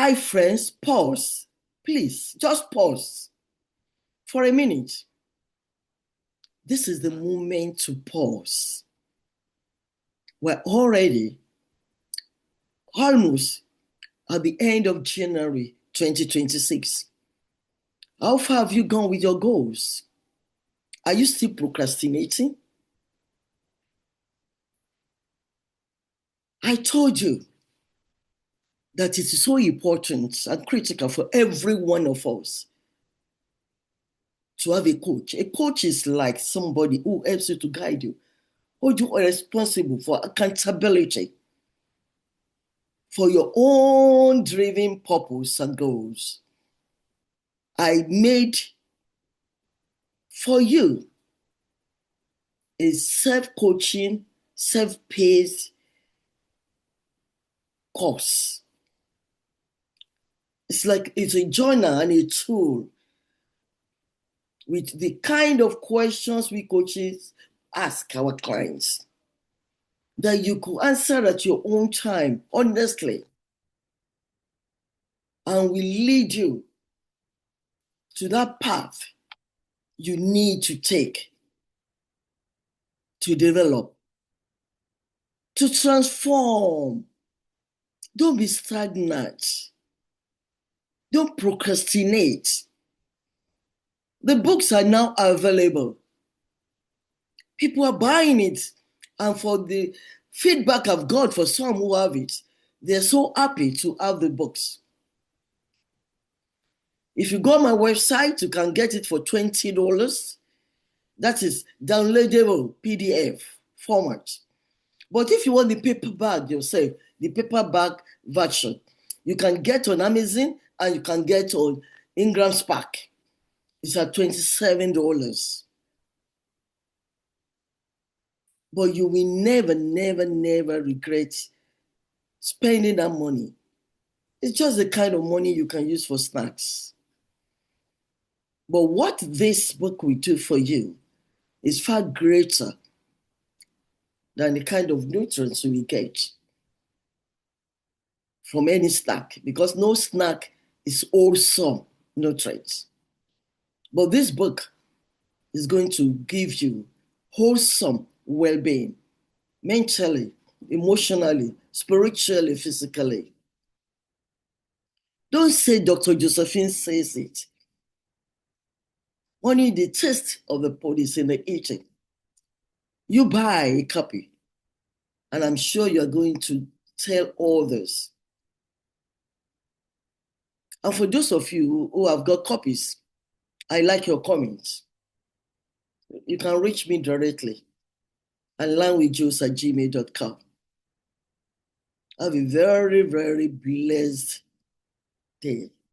Hi, friends, pause. Please, just pause for a minute. This is the moment to pause. We're already almost at the end of January 2026. How far have you gone with your goals? Are you still procrastinating? I told you that it is so important and critical for every one of us to have a coach. A coach is like somebody who helps you to guide you, hold you responsible for accountability for your own driven purpose and goals. I made for you a self-coaching, self-paced course. It's a journal and a tool with the kind of questions we coaches ask our clients that you could answer at your own time, honestly, and will lead you to that path you need to take to develop, to transform. Don't be stagnant. Don't procrastinate. The books are now available. People are buying it. And for the feedback I've got for some who have it, they're so happy to have the books. If you go on my website, you can get it for $20. That is downloadable PDF format. But if you want the paperback yourself, the paperback version, you can get on Amazon and you can get on Ingram Spark. It's at $27. But you will never, never, never regret spending that money. It's just the kind of money you can use for snacks. But what this book will do for you is far greater than the kind of nutrients you will get from any snack, because no snack is wholesome nutrients. But this book is going to give you wholesome well-being, mentally, emotionally, spiritually, physically. Don't say Dr. Josephine says it. Only the taste of the food is in the eating. You buy a copy, and I'm sure you're going to tell others. And for those of you who have got copies, I like your comments. You can reach me directly at learnwithjules@gmail.com. Have a very, very blessed day.